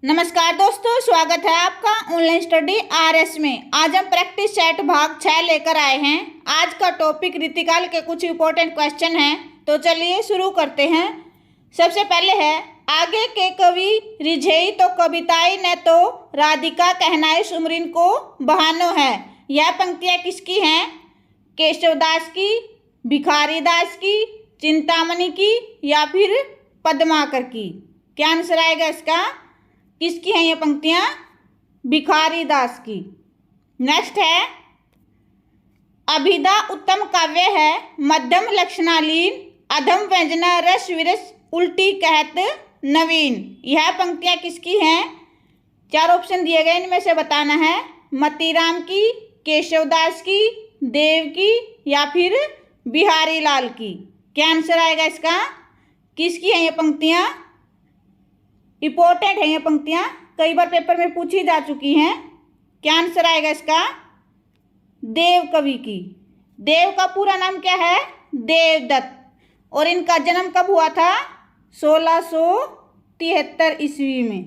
नमस्कार दोस्तों, स्वागत है आपका ऑनलाइन स्टडी आरएस में। आज हम प्रैक्टिस सेट भाग 6 लेकर आए हैं। आज का टॉपिक रीतिकाल के कुछ इंपॉर्टेंट क्वेश्चन हैं, तो चलिए शुरू करते हैं। सबसे पहले है, आगे के कवि रिझेई तो कविताई ने तो राधिका कहनाई सुमरिन को बहानो है। यह पंक्तियाँ किसकी हैं? केशवदास की, भिखारी दास की, चिंतामणि की या फिर पद्माकर की? क्या आंसर आएगा इसका? किसकी हैं ये पंक्तियां? भिखारी दास की। नेक्स्ट है, अभिधा उत्तम काव्य है, मध्यम लक्षणालीन, अधम व्यंजना रस विरस उल्टी कहत नवीन। यह पंक्तियां किसकी हैं? 4 ऑप्शन दिए गए, इनमें से बताना है। मतीराम की, केशवदास की, देव की या फिर बिहारी लाल की? क्या आंसर आएगा इसका? किसकी हैं ये पंक्तियां? इंपॉर्टेंट है ये पंक्तियां, कई बार पेपर में पूछी जा चुकी हैं। क्या आंसर आएगा इसका? देव कवि की। देव का पूरा नाम क्या है? देवदत्त। और इनका जन्म कब हुआ था? 1673 ईस्वी में।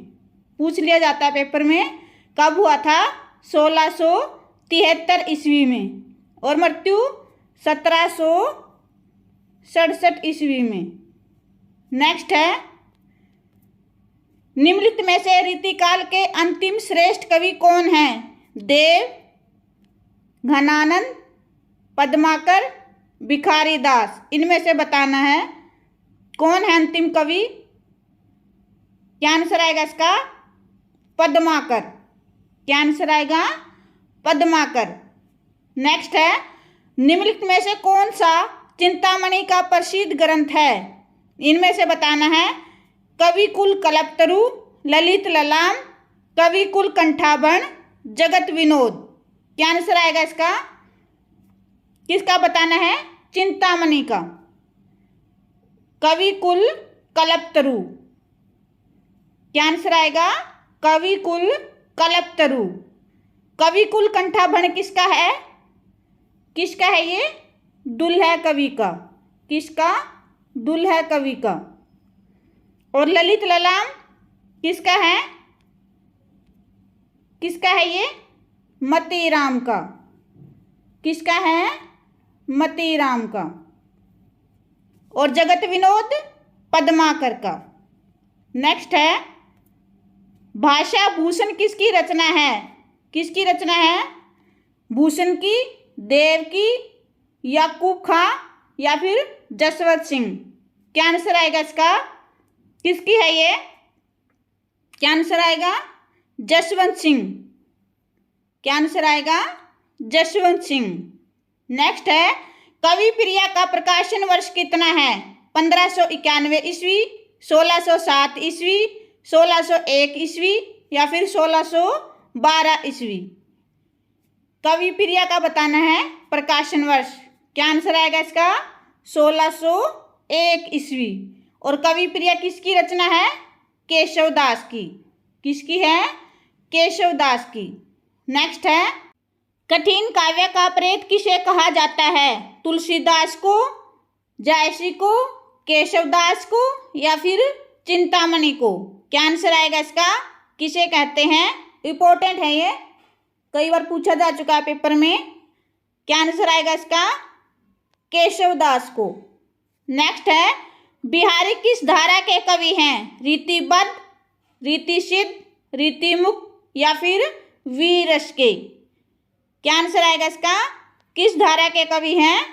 पूछ लिया जाता है पेपर में, कब हुआ था? 1673 ईस्वी में। और मृत्यु 1767 ईस्वी में। नेक्स्ट है, निम्नलिखित में से रीतिकाल के अंतिम श्रेष्ठ कवि कौन हैं? देव, घनानंद, पद्माकर, भिखारी दास। इनमें से बताना है कौन है अंतिम कवि। क्या आंसर आएगा इसका? पद्माकर। क्या आंसर आएगा? पद्माकर। नेक्स्ट है, निम्नलिखित में से कौन सा चिंतामणि का प्रसिद्ध ग्रंथ है? इनमें से बताना है। कवि कुल कल्पतरु, ललित ललाम, कवि कुल कंठाभरण, जगत विनोद। क्या आंसर आएगा इसका? किसका बताना है? चिंतामणि का। कवि कुल कल्पतरु। क्या आंसर आएगा? कवि कुल कल्पतरु। कवि कुल कंठाभरण किसका है? किसका है ये? दुल्हा कवि का। किसका? दुल्हा कवि का। और ललित ललाम किसका है? किसका है ये? मतीराम का। किसका है? मतीराम का। और जगत विनोद पद्माकर का। नेक्स्ट है, भाषा भूषण किसकी रचना है? किसकी रचना है? भूषण की, देव की, याकूब खां या फिर जसवंत सिंह? क्या आंसर आएगा इसका? किसकी है ये? क्या आंसर आएगा? जसवंत सिंह। क्या आंसर आएगा? जसवंत सिंह। नेक्स्ट है, कवि प्रिया का प्रकाशन वर्ष कितना है? 1591 ईस्वी, 1607 ईस्वी, 1601 ईस्वी या फिर 1612 ईस्वी? कवि प्रिया का बताना है प्रकाशन वर्ष। क्या आंसर आएगा इसका? 1601 ईस्वी। और कवि प्रिया किसकी रचना है? केशवदास की। किसकी है? केशवदास की। नेक्स्ट है, कठिन काव्य का प्रेत किसे कहा जाता है? तुलसीदास को, जायसी को, केशवदास को या फिर चिंतामणि को? क्या आंसर आएगा इसका? किसे कहते हैं? इंपॉर्टेंट है ये, कई बार पूछा जा चुका है पेपर में। क्या आंसर आएगा इसका? केशवदास को। नेक्स्ट है, बिहारी किस धारा के कवि हैं? रीतिबद्ध, रीतिसिद्ध, रीतिमुक्त या फिर वीरस के? क्या आंसर आएगा इसका? किस धारा के कवि हैं?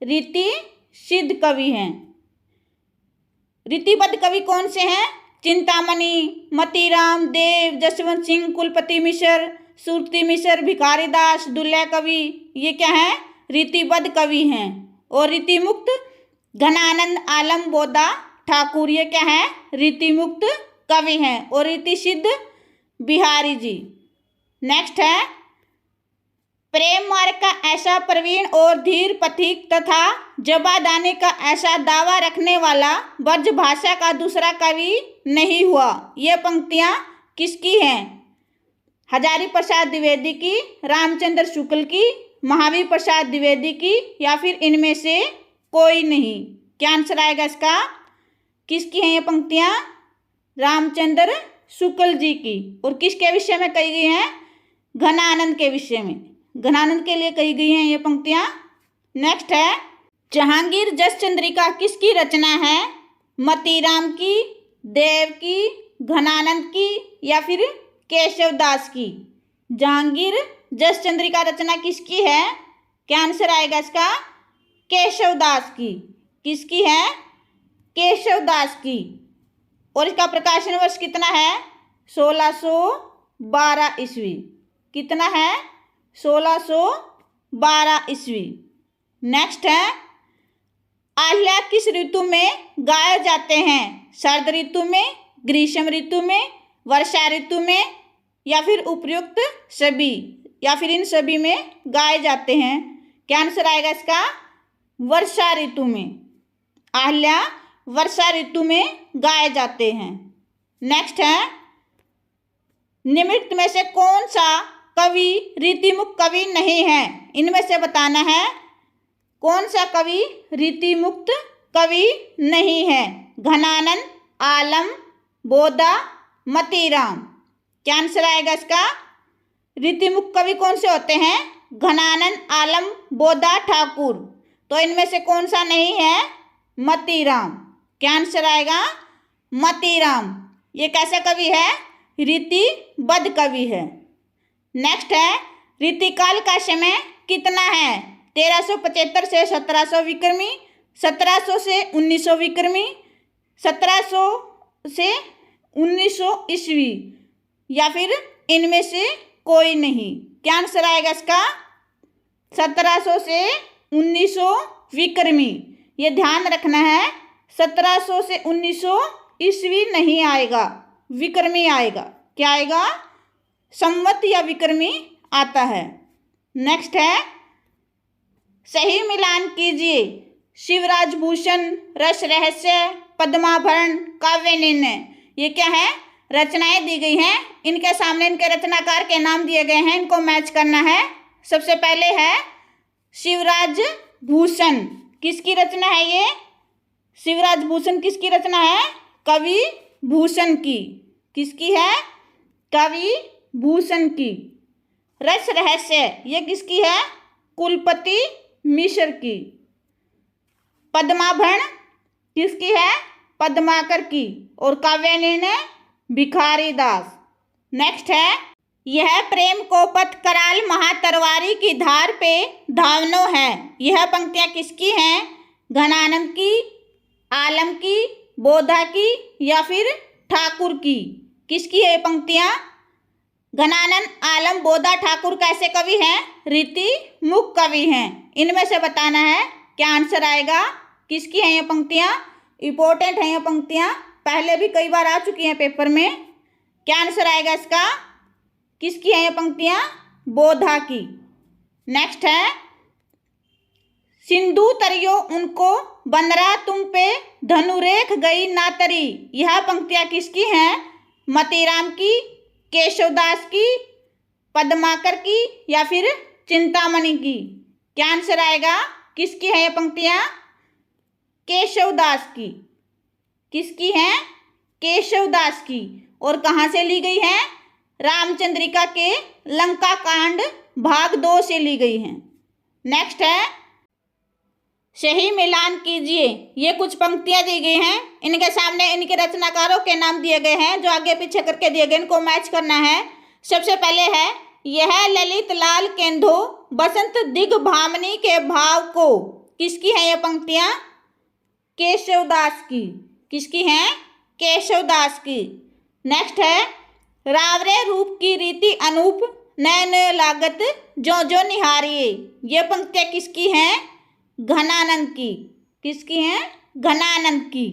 रीतिसिद्ध कवि हैं। रीतिबद्ध कवि कौन से हैं? चिंतामणि, मतीराम, देव, जसवंत सिंह, कुलपति मिश्र, सुरती मिश्र, भिखारी दास, दुल्हा कवि। ये क्या है? रीतिबद्ध कवि हैं। और रीतिमुक्त घनानंद आलम बोदा ठाकुर, ये क्या है? रीतिमुक्त कवि हैं। और रीतिसिद्ध बिहारी जी। नेक्स्ट है, प्रेम मार्ग का ऐसा प्रवीण और धीर पथिक तथा जबादाने का ऐसा दावा रखने वाला ब्रज भाषा का दूसरा कवि नहीं हुआ। ये पंक्तियाँ किसकी हैं? हजारी प्रसाद द्विवेदी की, रामचंद्र शुक्ल की, महावीर प्रसाद द्विवेदी की या फिर इनमें से कोई नहीं? क्या आंसर आएगा इसका? किसकी हैं ये पंक्तियाँ? रामचंद्र शुक्ल जी की। और किसके विषय में कही गई हैं? घनानंद के विषय में, घनानंद के लिए कही गई हैं ये पंक्तियां। नेक्स्ट है, जहांगीर जस चंद्रिका किसकी रचना है? मतीराम की, देव की, घनानंद की या फिर केशवदास की? जहांगीर जस चंद्रिका रचना किसकी है? क्या आंसर आएगा इसका? केशवदास की। किसकी है? केशवदास की। और इसका प्रकाशन वर्ष कितना है? 1612 ईस्वी। कितना है? 1612 ईस्वी। नेक्स्ट है, आह्ल्या किस ऋतु में गाए जाते हैं? शरद ऋतु में, ग्रीष्म ऋतु में, वर्षा ऋतु में या फिर उपयुक्त सभी या फिर इन सभी में गाए जाते हैं? क्या आंसर आएगा इसका? वर्षा ऋतु में। आह्ल्या वर्षा ऋतु में गाए जाते हैं। नेक्स्ट है, निम्नलिखित में से कौन सा कवि रीतिमुक्त कवि नहीं है? इनमें से बताना है कौन सा कवि रीतिमुक्त कवि नहीं है? घनानंद, आलम, बोधा, मतीराम। क्या आंसर आएगा इसका? रीतिमुक्त कवि कौन से होते हैं? घनानंद, आलम, बोधा, ठाकुर। तो इनमें से कौन सा नहीं है? मतीराम। क्या आंसर आएगा? मतीराम। ये कैसा कवि है? रीतिबद्ध कवि है। नेक्स्ट है, रीतिकाल का समय कितना है? 1375 से 1700 विक्रमी, 1700 से 1900 विक्रमी, 1700 से 1900 ईस्वी या फिर इनमें से कोई नहीं। क्या आंसर आएगा इसका? 1700 से 1900 विक्रमी। ये ध्यान रखना है, 1700 से 1900 ईस्वी नहीं आएगा, विक्रमी आएगा। क्या आएगा? संवत या विक्रमी आता है। नेक्स्ट है, सही मिलान कीजिए। शिवराज भूषण, रस रहस्य, पद्माभरण, काव्य निर्णय। ये क्या है? रचनाएं दी गई हैं, इनके सामने इनके रचनाकार के नाम दिए गए हैं, इनको मैच करना है। सबसे पहले है शिवराज भूषण। किसकी रचना है ये? शिवराज भूषण किसकी रचना है? कवि भूषण की। किसकी है? कवि भूषण की। रस रहस्य ये किसकी है? कुलपति मिश्र की। पद्माभरण किसकी है? पद्माकर की। और काव्य निर्णय भिखारी दास। नेक्स्ट है, यह प्रेम को पथ कराल महातरवारी की धार पे धावनो है। यह पंक्तियां किसकी हैं? घनानंद की, आलम की, बोधा की या फिर ठाकुर की? किसकी है ये पंक्तियां? घनानंद, आलम, बोधा, ठाकुर कैसे कवि हैं? रीतिमुक्त कवि हैं। इनमें से बताना है। क्या आंसर आएगा? किसकी हैं ये पंक्तियां? इंपॉर्टेंट हैं ये पंक्तियां, पहले भी कई बार आ चुकी हैं पेपर में। क्या आंसर आएगा इसका? किसकी हैं ये पंक्तियां? बोधा की। नेक्स्ट है, सिंधु तरियो उनको बंदरा तुम पे धनुरेख गई ना तरी। यह पंक्तियां किसकी हैं? मतीराम की, केशवदास की, पद्माकर की या फिर चिंतामणि की? क्या आंसर आएगा? किसकी है ये पंक्तियां? केशवदास की। किसकी हैं? केशवदास की। और कहाँ से ली गई हैं? रामचंद्रिका के लंका कांड भाग 2 से ली गई हैं। नेक्स्ट है, सही मिलान कीजिए। ये कुछ पंक्तियां दी गई हैं, इनके सामने इनके रचनाकारों के नाम दिए गए हैं, जो आगे पीछे करके दिए गए, इनको मैच करना है। सबसे पहले है, यह ललित लाल केंदो बसंत दिग भामनी के भाव को। किसकी है ये पंक्तियां? केशवदास की। किसकी हैं? केशवदास की। नेक्स्ट है, रावरे रूप की रीति अनूप नैन लागत जो जो निहारिये। ये पंक्तियां किसकी हैं? घनानंद की। किसकी हैं? घनानंद की।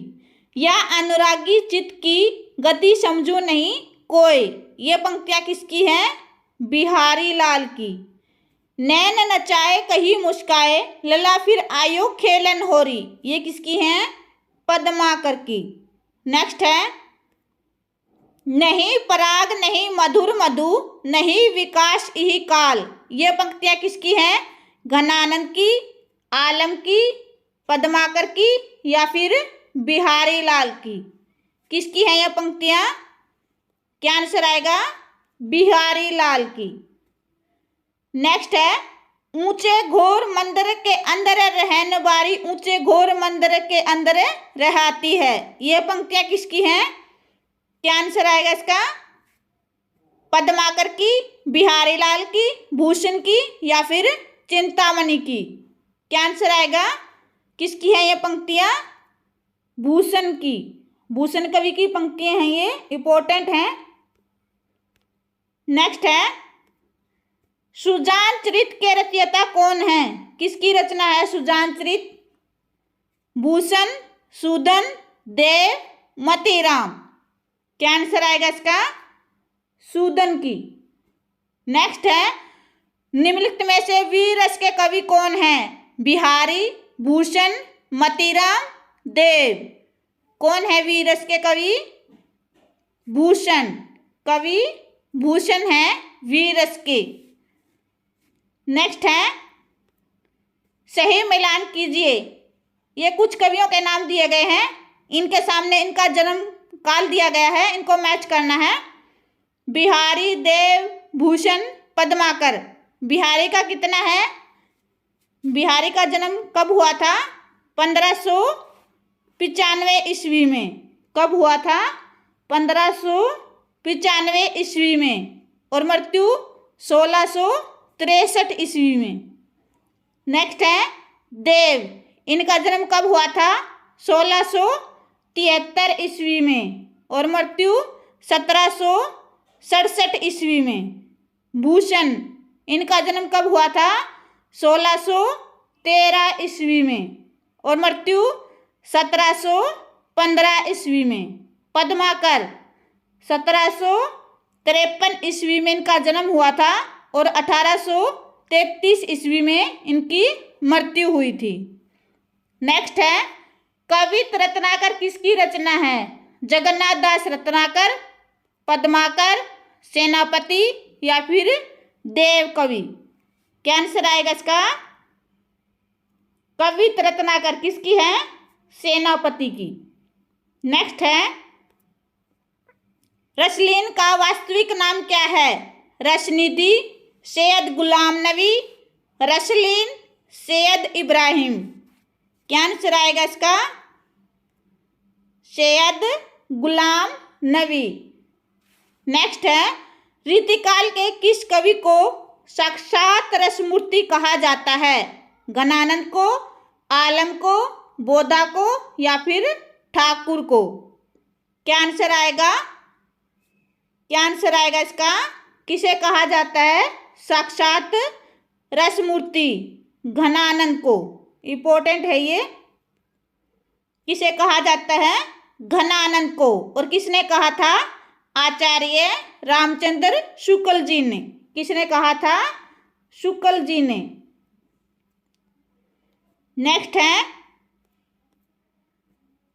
या अनुरागी चित्त की गति समझो नहीं कोई। ये पंक्तियां किसकी हैं? बिहारी लाल की। नैन नचाए कहीं मुस्काए लला फिर आयो खेलन होरी। ये किसकी हैं? पद्माकर की। नेक्स्ट है, नहीं पराग नहीं मधुर मधु नहीं विकास यही काल। ये पंक्तियां किसकी हैं? घनानंद की, आलम की, पद्माकर की या फिर बिहारी लाल की? किसकी हैं ये पंक्तियां? क्या आंसर आएगा? बिहारी लाल की। नेक्स्ट है, ऊंचे घोर मंदिर के अंदर रहने वाली ऊंचे घोर मंदिर के अंदर रहती है। ये पंक्तियां किसकी हैं? क्या आंसर आएगा इसका? पद्माकर की, बिहारी लाल की, भूषण की या फिर चिंतामणि की? क्या आंसर आएगा? किसकी है ये पंक्तियां? भूषण की। भूषण कवि की पंक्तियां हैं, ये इंपॉर्टेंट हैं। नेक्स्ट है, सुजान चरित के रचयिता कौन है? किसकी रचना है सुजान चरित? भूषण, सूदन, देव, मतीराम? क्या आंसर आएगा इसका? सूदन की। नेक्स्ट है, निम्नलिखित में से वीर रस के कवि कौन है? बिहारी, भूषण, मतीराम, देव? कौन है वीर रस के कवि? भूषण। कवि भूषण है वीर रस के। नेक्स्ट है, सही मिलान कीजिए। ये कुछ कवियों के नाम दिए गए हैं, इनके सामने इनका जन्म काल दिया गया है, इनको मैच करना है। बिहारी, देव, भूषण, पद्माकर। बिहारी का कितना है? बिहारी का जन्म कब हुआ था? 1595 ईस्वी में। कब हुआ था? 1595 ईस्वी में। और मृत्यु 1663 ईस्वी में। नेक्स्ट है, देव। इनका जन्म कब हुआ था? 1673 ईस्वी में और मृत्यु 1767 ईस्वी में। भूषण। इनका जन्म कब हुआ था? 1613 ईस्वी में और मृत्यु 1715 ईस्वी में। पद्माकर 1753 ईस्वी में इनका जन्म हुआ था और 1833 ईस्वी में इनकी मृत्यु हुई थी। नेक्स्ट है, कवित रत्नाकर किसकी रचना है? जगन्नाथ दास रत्नाकर, पद्माकर, सेनापति या फिर देव कवि? क्या आंसर आएगा इसका? कवित रत्नाकर किसकी है? सेनापति की। नेक्स्ट है, रसलीन का वास्तविक नाम क्या है? रसनिधि, सैयद गुलाम नबी, रसलीन, सैयद इब्राहिम? क्या आंसर आएगा इसका? सैयद गुलाम नबी। नेक्स्ट है, रीतिकाल के किस कवि को साक्षात रसमूर्ति कहा जाता है? घनानंद को, आलम को, बोधा को या फिर ठाकुर को? क्या आंसर आएगा? क्या आंसर आएगा इसका? किसे कहा जाता है साक्षात रसमूर्ति? घनानंद को। इंपॉर्टेंट है ये। किसे कहा जाता है? घनानंद को। और किसने कहा था? आचार्य रामचंद्र शुक्ल जी ने। किसने कहा था? शुक्ल जी ने। नेक्स्ट है,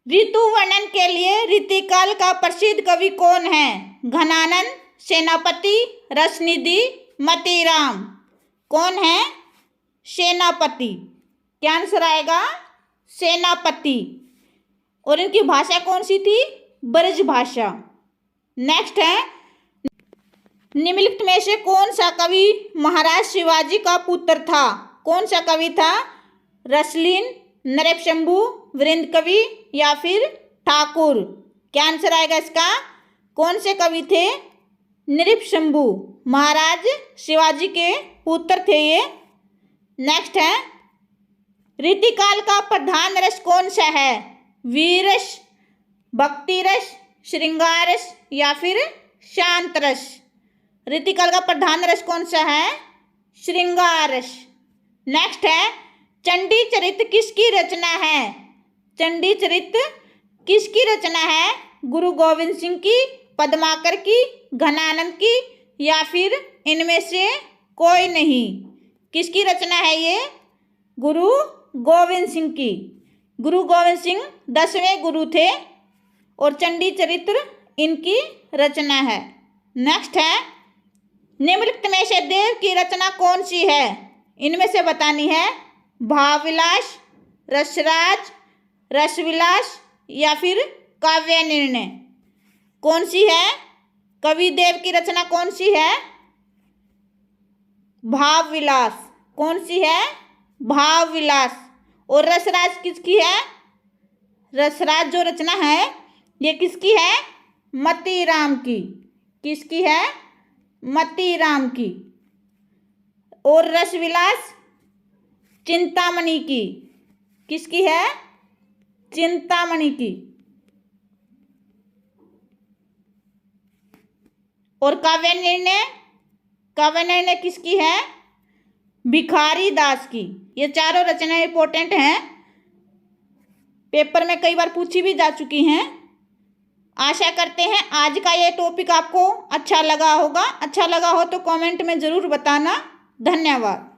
ऋतु वर्णन के लिए रीतिकाल का प्रसिद्ध कवि कौन है? घनानंद, सेनापति, रसनिधि, मतीराम? कौन है? सेनापति। क्या आंसर आएगा? सेनापति। और इनकी भाषा कौन सी थी? ब्रज भाषा। नेक्स्ट है, निम्नलिखित में से कौन सा कवि महाराज शिवाजी का पुत्र था? कौन सा कवि था? रसलीन, नरेशंभू, वीरेंद्र कवि या फिर ठाकुर? क्या आंसर आएगा इसका? कौन से कवि थे? नरेशंभू, महाराज शिवाजी के पुत्र थे ये। नेक्स्ट है, रीतिकाल का प्रधान रस कौन सा है? वीर रस, भक्ति रस, श्रृंगार रस या फिर शांत रस? रीतिकाल का प्रधान रस कौन सा है? श्रृंगार रस। नेक्स्ट है, चंडी चरित किसकी रचना है? चंडी चरित किसकी रचना है? गुरु गोविंद सिंह की, पद्माकर की, घनानंद की या फिर इनमें से कोई नहीं? किसकी रचना है ये? गुरु गोविंद सिंह की। गुरु गोविंद सिंह 10वें गुरु थे और चंडी चरित्र इनकी रचना है। नेक्स्ट है, निम्नलिखित में से देव की रचना कौन सी है? इनमें से बतानी है। भावविलास, रसराज, रसविलास या फिर काव्य निर्णय? कौन सी है? कवि देव की रचना कौन सी है? भाव विलास। कौन सी है? भाव विलास। और रसराज किसकी है? रसराज जो रचना है ये किसकी है? मतीराम की। किसकी है? मतीराम की। और रसविलास चिंतामणि की। किसकी है? चिंतामणि की। और काव्य निर्णय, काव्य निर्णय किसकी है? भिखारी दास की। ये चारों रचनाएं इंपॉर्टेंट हैं, पेपर में कई बार पूछी भी जा चुकी हैं। आशा करते हैं आज का ये टॉपिक आपको अच्छा लगा होगा। अच्छा लगा हो तो कमेंट में ज़रूर बताना। धन्यवाद।